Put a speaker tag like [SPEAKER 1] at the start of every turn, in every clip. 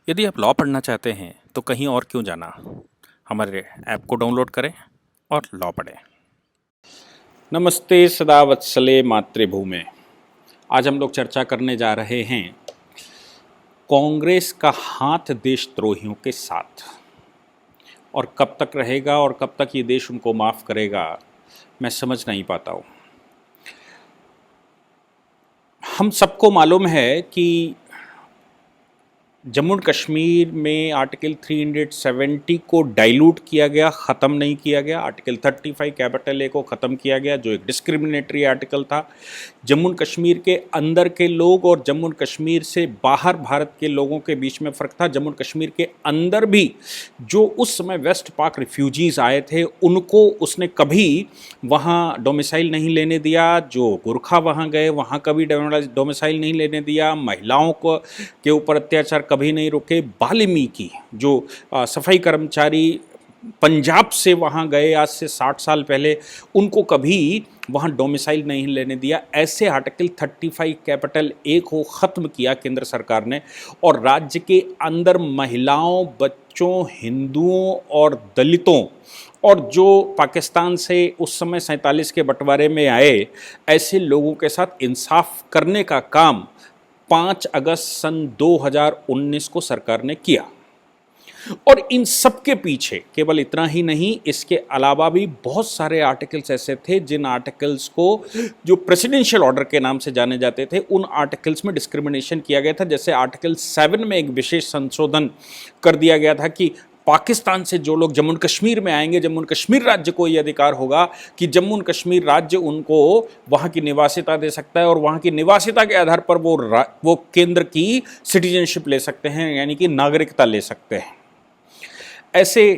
[SPEAKER 1] यदि आप लॉ पढ़ना चाहते हैं तो कहीं और क्यों जाना। हमारे ऐप को डाउनलोड करें और लॉ पढ़ें। नमस्ते सदा वत्सले मातृभूमि। आज हम लोग चर्चा करने जा रहे हैं कांग्रेस का हाथ देशद्रोहियों के साथ, और कब तक रहेगा और कब तक ये देश उनको माफ़ करेगा मैं समझ नहीं पाता हूँ। हम सबको मालूम है कि जम्मू कश्मीर में आर्टिकल 370 को डाइल्यूट किया गया, ख़त्म नहीं किया गया। आर्टिकल 35 कैपिटल ए को ख़त्म किया गया जो एक डिस्क्रिमिनेटरी आर्टिकल था। जम्मू कश्मीर के अंदर के लोग और जम्मू कश्मीर से बाहर भारत के लोगों के बीच में फ़र्क था। जम्मू कश्मीर के अंदर भी जो उस समय वेस्ट पाक रिफ्यूजीज़ आए थे उनको उसने कभी वहाँ डोमिसाइल नहीं लेने दिया। जो गोरखा वहाँ गए वहाँ कभी डोमिसाइल नहीं लेने दिया। महिलाओं को के ऊपर अत्याचार कभी नहीं रुके। वाल्मीकि जो सफाई कर्मचारी पंजाब से वहाँ गए आज से 60 साल पहले, उनको कभी वहाँ डोमिसाइल नहीं लेने दिया। ऐसे आर्टिकल 35 कैपिटल ए को ख़त्म किया केंद्र सरकार ने, और राज्य के अंदर महिलाओं, बच्चों, हिंदुओं और दलितों और जो पाकिस्तान से उस समय 47 के बंटवारे में आए ऐसे लोगों के साथ इंसाफ करने का काम 5 अगस्त सन 2019 को सरकार ने किया। और इन सब के पीछे केवल इतना ही नहीं, इसके अलावा भी बहुत सारे आर्टिकल्स ऐसे थे जिन आर्टिकल्स को जो प्रेसिडेंशियल ऑर्डर के नाम से जाने जाते थे, उन आर्टिकल्स में डिस्क्रिमिनेशन किया गया था। जैसे आर्टिकल 7 में एक विशेष संशोधन कर दिया गया था कि पाकिस्तान से जो लोग जम्मू कश्मीर में आएंगे, जम्मू कश्मीर राज्य को ये अधिकार होगा कि जम्मू कश्मीर राज्य उनको वहाँ की निवासिता दे सकता है, और वहाँ की निवासिता के आधार पर वो केंद्र की सिटीजनशिप ले सकते हैं, यानी कि नागरिकता ले सकते हैं। ऐसे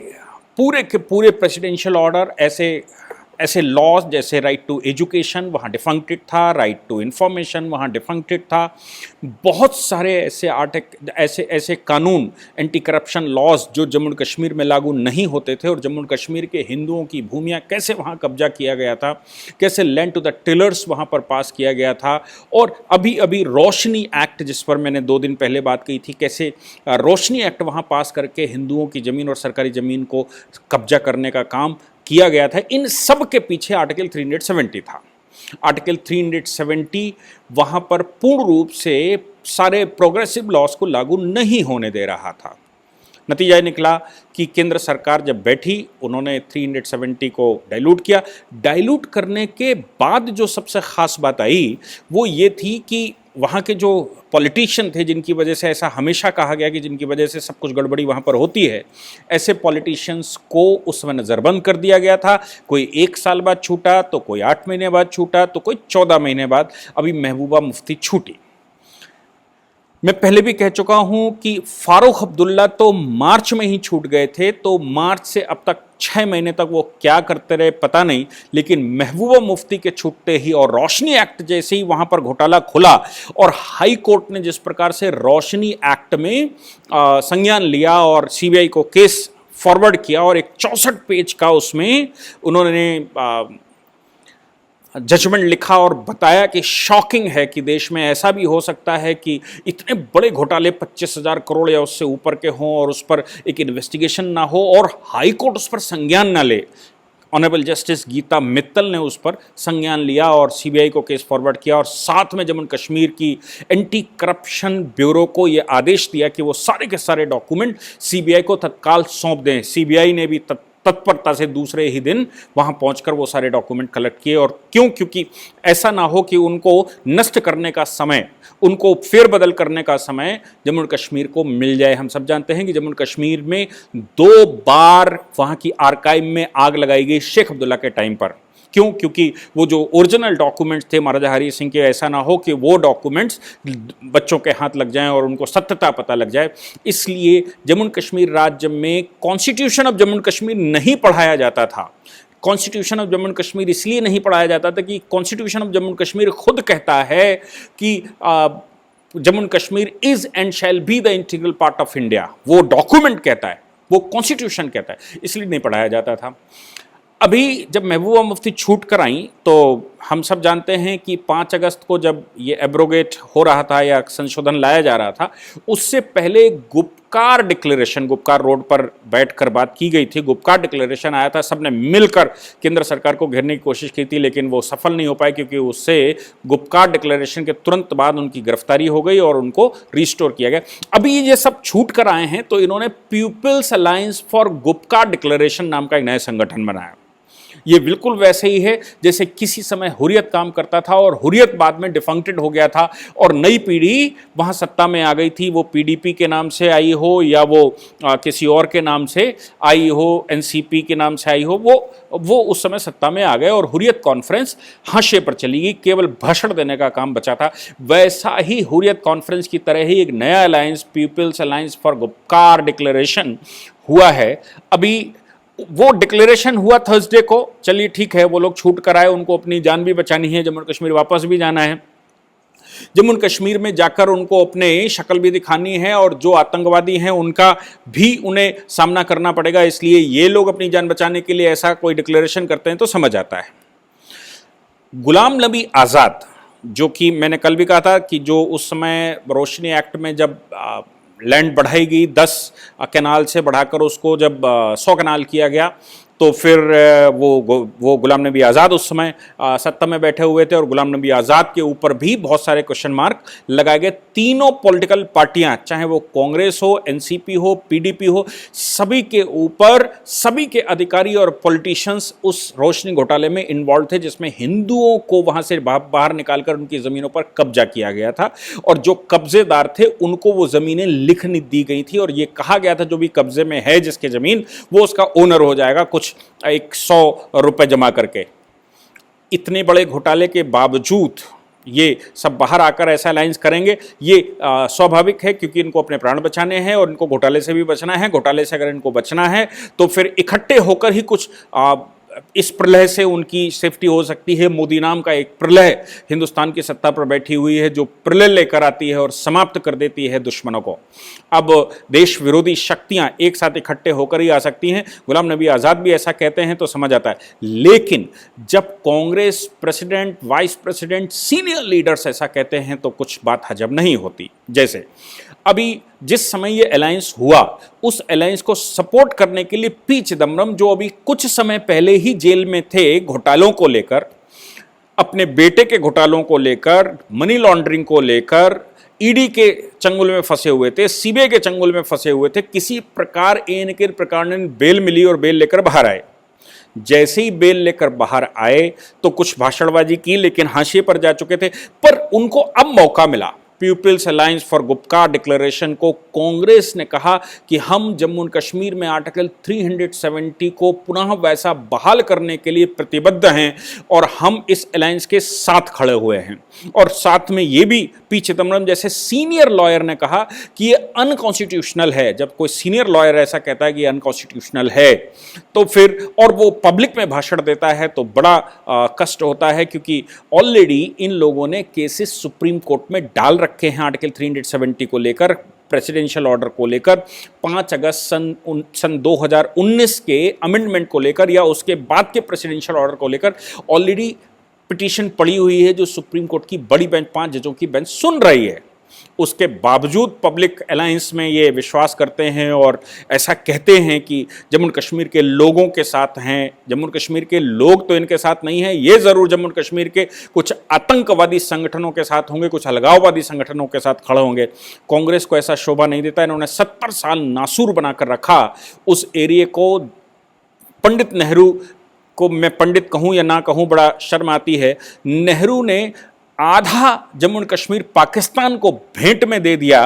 [SPEAKER 1] पूरे के पूरे प्रेसिडेंशियल ऑर्डर, ऐसे लॉज जैसे राइट टू एजुकेशन वहाँ डिफंक्टेड था, राइट टू इंफॉर्मेशन वहाँ डिफंक्टेड था। बहुत सारे ऐसे कानून, एंटी करप्शन लॉज जो जम्मू कश्मीर में लागू नहीं होते थे, और जम्मू कश्मीर के हिंदुओं की भूमियाँ कैसे वहाँ कब्जा किया गया था, कैसे लैंड टू द टिलर्स वहाँ पर पास किया गया था। और अभी अभी रोशनी एक्ट, जिस पर मैंने 2 दिन पहले बात की थी, कैसे रोशनी एक्ट वहाँ पास करके हिंदुओं की ज़मीन और सरकारी ज़मीन को कब्जा करने का काम किया गया था। इन सब के पीछे आर्टिकल 370 था। आर्टिकल 370 वहाँ पर पूर्ण रूप से सारे प्रोग्रेसिव लॉज को लागू नहीं होने दे रहा था। नतीजा निकला कि केंद्र सरकार जब बैठी, उन्होंने 370 को डाइल्यूट किया। डाइल्यूट करने के बाद जो सबसे ख़ास बात आई वो ये थी कि वहाँ के जो पॉलिटिशियन थे, जिनकी वजह से ऐसा हमेशा कहा गया कि जिनकी वजह से सब कुछ गड़बड़ी वहाँ पर होती है, ऐसे पॉलिटिशियंस को उस समय नज़रबंद कर दिया गया था। कोई 1 साल बाद छूटा, तो कोई 8 महीने बाद छूटा, तो कोई 14 महीने बाद। अभी महबूबा मुफ्ती छूटी। मैं पहले भी कह चुका हूं कि फारूक अब्दुल्ला तो मार्च में ही छूट गए थे, तो मार्च से अब तक 6 महीने तक वो क्या करते रहे पता नहीं, लेकिन महबूबा मुफ्ती के छूटते ही और रोशनी एक्ट जैसे ही वहां पर घोटाला खुला, और हाई कोर्ट ने जिस प्रकार से रोशनी एक्ट में संज्ञान लिया और सीबीआई को केस फॉरवर्ड किया, और एक 64 पेज का उसमें उन्होंने जजमेंट लिखा और बताया कि शॉकिंग है कि देश में ऐसा भी हो सकता है कि इतने बड़े घोटाले 25,000 करोड़ या उससे ऊपर के हों और उस पर एक इन्वेस्टिगेशन ना हो और हाई कोर्ट उस पर संज्ञान ना ले। ऑनरेबल जस्टिस गीता मित्तल ने उस पर संज्ञान लिया और सीबीआई को केस फॉरवर्ड किया, और साथ में जम्मू कश्मीर की एंटी करप्शन ब्यूरो को ये आदेश दिया कि वो सारे के सारे डॉक्यूमेंट सीबीआई को तत्काल सौंप दें। सीबीआई ने भी तत्परता से दूसरे ही दिन वहां पहुंचकर वो सारे डॉक्यूमेंट कलेक्ट किए। और क्योंकि ऐसा ना हो कि उनको नष्ट करने का समय, उनको फेरबदल करने का समय जम्मू कश्मीर को मिल जाए। हम सब जानते हैं कि जम्मू कश्मीर में 2 बार वहां की आर्काइव में आग लगाई गई शेख अब्दुल्ला के टाइम पर। क्यों? क्योंकि वो जो ओरिजिनल डॉक्यूमेंट्स थे महाराजा हरि सिंह के, ऐसा ना हो कि वो डॉक्यूमेंट्स बच्चों के हाथ लग जाएं और उनको सत्यता पता लग जाए। इसलिए जम्मू कश्मीर राज्य में कॉन्स्टिट्यूशन ऑफ जम्मू कश्मीर नहीं पढ़ाया जाता था। कॉन्स्टिट्यूशन ऑफ जम्मू कश्मीर इसलिए नहीं पढ़ाया जाता था कि कॉन्स्टिट्यूशन ऑफ जम्मू कश्मीर खुद कहता है कि Jammu Kashmir is and shall be the integral part of India. वो डॉक्यूमेंट कहता है, वो कॉन्स्टिट्यूशन कहता है, इसलिए नहीं पढ़ाया जाता था। अभी जब महबूबा मुफ्ती छूट कर आई तो हम सब जानते हैं कि 5 अगस्त को जब ये एब्रोगेट हो रहा था या संशोधन लाया जा रहा था, उससे पहले गुपकार डिक्लेरेशन, गुपकार रोड पर बैठकर बात की गई थी, गुपकार डिक्लेरेशन आया था, सबने मिलकर केंद्र सरकार को घेरने की कोशिश की थी, लेकिन वो सफल नहीं हो पाए क्योंकि उससे गुपकार डिक्लेरेशन के तुरंत बाद उनकी गिरफ्तारी हो गई और उनको रिस्टोर किया गया। अभी ये सब छूट कर आए हैं तो इन्होंने People's Alliance for Gupkar Declaration नाम का एक नया संगठन बनाया। ये बिल्कुल वैसे ही है जैसे किसी समय हुर्रियत काम करता था और हुर्रियत बाद में डिफंक्टेड हो गया था और नई पीढ़ी वहाँ सत्ता में आ गई थी, वो पीडीपी के नाम से आई हो या वो किसी और के नाम से आई हो, एनसीपी के नाम से आई हो, वो उस समय सत्ता में आ गए और हुर्रियत कॉन्फ्रेंस हाशिए पर चली गई, केवल भाषण देने का काम बचा था। वैसा ही हुर्रियत कॉन्फ्रेंस की तरह ही एक नया alliance, People's Alliance for Gupkar Declaration हुआ है। अभी वो डिक्लेरेशन हुआ थर्सडे को, चलिए ठीक है, वो लोग छूट कर आए, उनको अपनी जान भी बचानी है, जम्मू कश्मीर वापस भी जाना है, जम्मू कश्मीर में जाकर उनको अपने शक्ल भी दिखानी है और जो आतंकवादी हैं उनका भी उन्हें सामना करना पड़ेगा, इसलिए ये लोग अपनी जान बचाने के लिए ऐसा कोई डिक्लेरेशन करते हैं तो समझ आता है। गुलाम नबी आज़ाद, जो कि मैंने कल भी कहा था कि जो उस समय रोशनी एक्ट में जब लैंड बढ़ाई गई 10 कैनाल से बढ़ाकर उसको जब 100 कैनाल किया गया, तो फिर वो गुलाम नबी आज़ाद उस समय सत्ता में बैठे हुए थे और गुलाम नबी आज़ाद के ऊपर भी बहुत सारे क्वेश्चन मार्क लगाए गए। तीनों पॉलिटिकल पार्टियां, चाहे वो कांग्रेस हो, एनसीपी हो, पीडीपी हो, सभी के ऊपर सभी के अधिकारी और पॉलिटिशियंस उस रोशनी घोटाले में इन्वॉल्व थे, जिसमें हिंदुओं को वहां से बाहर निकालकर उनकी ज़मीनों पर कब्जा किया गया था और जो कब्जेदार थे उनको वो ज़मीनें लिख नहीं दी गई थी और ये कहा गया था जो भी कब्जे में है जिसके ज़मीन, वो उसका ओनर हो जाएगा कुछ 100 रुपए जमा करके। इतने बड़े घोटाले के बावजूद ये सब बाहर आकर ऐसा अलायंस करेंगे, ये स्वाभाविक है क्योंकि इनको अपने प्राण बचाने हैं और इनको घोटाले से भी बचना है। घोटाले से अगर इनको बचना है तो फिर इकट्ठे होकर ही कुछ इस प्रलय से उनकी सेफ्टी हो सकती है। मोदी नाम का एक प्रलय हिंदुस्तान की सत्ता पर बैठी हुई है जो प्रलय लेकर आती है और समाप्त कर देती है दुश्मनों को। अब देश विरोधी शक्तियां एक साथ इकट्ठे होकर ही आ सकती हैं। गुलाम नबी आज़ाद भी ऐसा कहते हैं तो समझ आता है, लेकिन जब Congress president, vice president, senior leaders ऐसा कहते हैं तो कुछ बात हजम नहीं होती। जैसे अभी जिस समय ये अलायंस हुआ, उस अलायंस को सपोर्ट करने के लिए पी चिदम्बरम, जो अभी कुछ समय पहले ही जेल में थे घोटालों को लेकर, अपने बेटे के घोटालों को लेकर, मनी लॉन्ड्रिंग को लेकर, ईडी के चंगुल में फंसे हुए थे, सीबीआई के चंगुल में फंसे हुए थे, किसी प्रकार इनके प्रकार ने बेल मिली और बेल लेकर बाहर आए। जैसे ही बेल लेकर बाहर आए तो कुछ भाषणबाजी की, लेकिन हाशिए पर जा चुके थे। पर उनको अब मौका मिला। People's Alliance for Gupkar Declaration को कांग्रेस ने कहा कि हम जम्मू और कश्मीर में आर्टिकल 370 को पुनः वैसा बहाल करने के लिए प्रतिबद्ध हैं और हम इस अलायंस के साथ खड़े हुए हैं। और साथ में ये भी पी चिदम्बरम जैसे सीनियर लॉयर ने कहा कि ये अनकॉन्स्टिट्यूशनल है। जब कोई सीनियर लॉयर ऐसा कहता है कि अनकॉन्स्टिट्यूशनल है तो फिर, और वो पब्लिक में भाषण देता है तो बड़ा कष्ट होता है, क्योंकि ऑलरेडी इन लोगों ने केसेस सुप्रीम कोर्ट में डाल रखे हैं आर्टिकल 370 को लेकर, प्रेसिडेंशियल ऑर्डर को लेकर, 5 अगस्त सन 2019 के अमेंडमेंट को लेकर या उसके बाद के प्रेसिडेंशियल ऑर्डर को लेकर ऑलरेडी पिटीशन पड़ी हुई है जो सुप्रीम कोर्ट की बड़ी बेंच, 5 जजों की बेंच सुन रही है। उसके बावजूद पब्लिक अलायंस में ये विश्वास करते हैं और ऐसा कहते हैं कि जम्मू कश्मीर के लोगों के साथ हैं। जम्मू कश्मीर के लोग तो इनके साथ नहीं हैं, ये ज़रूर जम्मू कश्मीर के कुछ आतंकवादी संगठनों के साथ होंगे, कुछ अलगाववादी संगठनों के साथ खड़े होंगे। कांग्रेस को ऐसा शोभा नहीं देता। इन्होंने 70 साल नासूर बनाकर रखा उस एरिए को। पंडित नेहरू को मैं पंडित कहूँ या ना कहूँ, बड़ा शर्म आती है। नेहरू ने आधा जम्मू एंड कश्मीर पाकिस्तान को भेंट में दे दिया।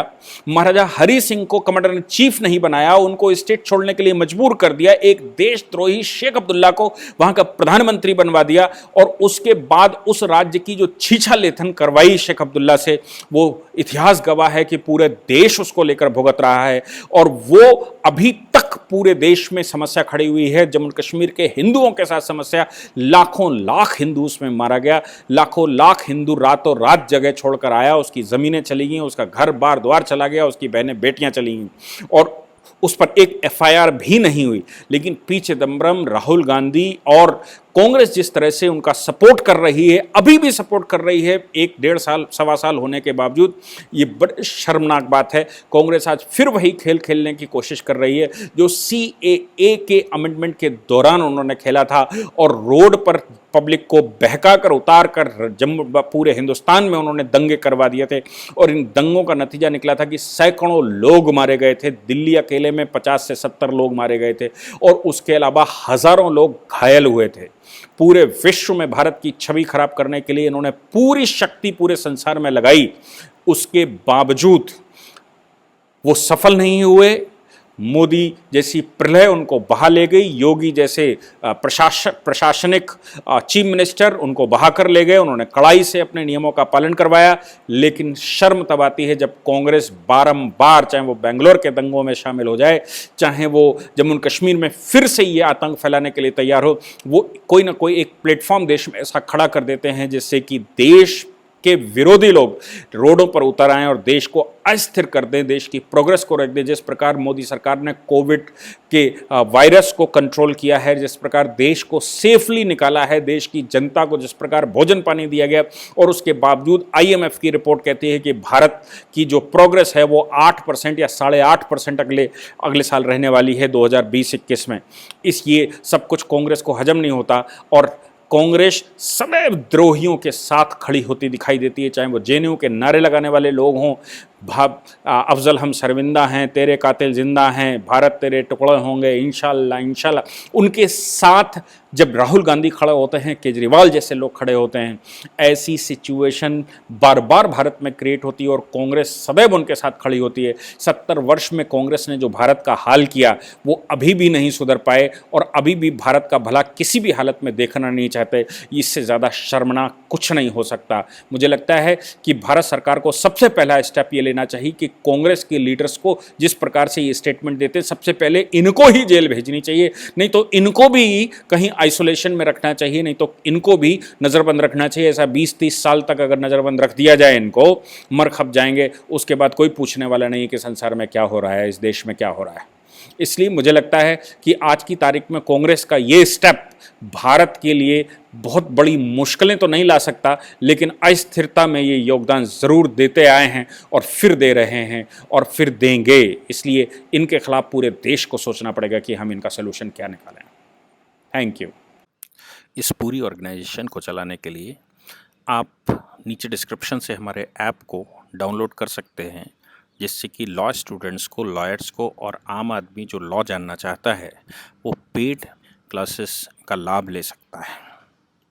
[SPEAKER 1] महाराजा हरि सिंह को कमांडर इन चीफ नहीं बनाया, उनको स्टेट छोड़ने के लिए मजबूर कर दिया। एक देशद्रोही शेख अब्दुल्ला को वहां का प्रधानमंत्री बनवा दिया और उसके बाद उस राज्य की जो छीछा लेथन करवाई शेख अब्दुल्ला से, वो इतिहास गवाह है कि पूरे देश उसको लेकर भुगत रहा है। और वो अभी तक पूरे देश में समस्या खड़ी हुई है। जम्मू कश्मीर के हिंदुओं के साथ समस्या, लाखों लाख हिंदू उसमें मारा गया, लाखों लाख हिंदू रातों रात जगह छोड़कर आया, उसकी ज़मीनें चली गई, उसका घर बार द्वार चला गया, उसकी बहनें बेटियां चली गईं। और उस पर एक एफआईआर भी नहीं हुई। लेकिन पी चिदम्बरम, राहुल गांधी और कांग्रेस जिस तरह से उनका सपोर्ट कर रही है, अभी भी सपोर्ट कर रही है, एक डेढ़ साल सवा साल होने के बावजूद, ये बड़ी शर्मनाक बात है। कांग्रेस आज फिर वही खेल खेलने की कोशिश कर रही है जो सीएए के अमेंडमेंट के दौरान उन्होंने खेला था, और रोड पर पब्लिक को बहका कर उतार कर जम्मू पूरे हिंदुस्तान में उन्होंने दंगे करवा दिए थे। और इन दंगों का नतीजा निकला था कि सैकड़ों लोग मारे गए थे। दिल्ली अकेले में 50 से 70 लोग मारे गए थे, और उसके अलावा हजारों लोग घायल हुए थे। पूरे विश्व में भारत की छवि खराब करने के लिए इन्होंने पूरी शक्ति पूरे संसार में लगाई, उसके बावजूद वो सफल नहीं हुए। मोदी जैसी प्रलय उनको बहा ले गई, योगी जैसे प्रशासनिक चीफ मिनिस्टर उनको बहा कर ले गए, उन्होंने कड़ाई से अपने नियमों का पालन करवाया। लेकिन शर्म तब आती है जब कांग्रेस बारंबार, चाहे वो बेंगलोर के दंगों में शामिल हो जाए, चाहे वो जम्मू कश्मीर में फिर से ये आतंक फैलाने के लिए तैयार हो, वो कोई ना कोई एक प्लेटफॉर्म देश में ऐसा खड़ा कर देते हैं जिससे कि देश के विरोधी लोग रोडों पर उतर आएं और देश को अस्थिर कर दें, देश की प्रोग्रेस को रख दें। जिस प्रकार मोदी सरकार ने कोविड के वायरस को कंट्रोल किया है, जिस प्रकार देश को सेफली निकाला है, देश की जनता को जिस प्रकार भोजन पानी दिया गया, और उसके बावजूद आईएमएफ की रिपोर्ट कहती है कि भारत की जो प्रोग्रेस है वो 8% या 8.5% अगले साल रहने वाली है 2020-21 में। ये सब कुछ कांग्रेस को हजम नहीं होता, और कांग्रेस सदैव द्रोहियों के साथ खड़ी होती दिखाई देती है, चाहे वो जेएनयू के नारे लगाने वाले लोग हों, अफजल हम शर्मिंदा हैं, तेरे कातिल जिंदा हैं, भारत तेरे टुकड़े होंगे, इंशाल्लाह इंशाल्लाह। उनके साथ जब राहुल गांधी खड़े होते हैं, केजरीवाल जैसे लोग खड़े होते हैं, ऐसी सिचुएशन बार बार भारत में क्रिएट होती है और कांग्रेस सदैव उनके साथ खड़ी होती है। 70 वर्ष में कांग्रेस ने जो भारत का हाल किया वो अभी भी नहीं सुधर पाए, और अभी भी भारत का भला किसी भी हालत में देखना नहीं चाहते। इससे ज़्यादा शर्मनाक कुछ नहीं हो सकता। मुझे लगता है कि भारत सरकार को सबसे पहला स्टेप ये लेना चाहिए कि कांग्रेस के लीडर्स को जिस प्रकार से ये स्टेटमेंट देते, सबसे पहले इनको ही जेल भेजनी चाहिए, नहीं तो इनको भी कहीं आइसोलेशन में रखना चाहिए, नहीं तो इनको भी नज़रबंद रखना चाहिए। ऐसा 20-30 साल तक अगर नज़रबंद रख दिया जाए, इनको मर खप जाएंगे, उसके बाद कोई पूछने वाला नहीं कि संसार में क्या हो रहा है, इस देश में क्या हो रहा है। इसलिए मुझे लगता है कि आज की तारीख में कांग्रेस का ये स्टेप भारत के लिए बहुत बड़ी मुश्किलें तो नहीं ला सकता, लेकिन अस्थिरता में ये योगदान ज़रूर देते आए हैं और फिर दे रहे हैं और फिर देंगे। इसलिए इनके खिलाफ पूरे देश को सोचना पड़ेगा कि हम इनका सलूशन क्या निकालें। Thank you.
[SPEAKER 2] इस पूरी ऑर्गेनाइजेशन को चलाने के लिए आप नीचे डिस्क्रिप्शन से हमारे ऐप को डाउनलोड कर सकते हैं, जिससे कि लॉ स्टूडेंट्स को, लॉयर्स को और आम आदमी जो लॉ जानना चाहता है वो पेड क्लासेस का लाभ ले सकता है।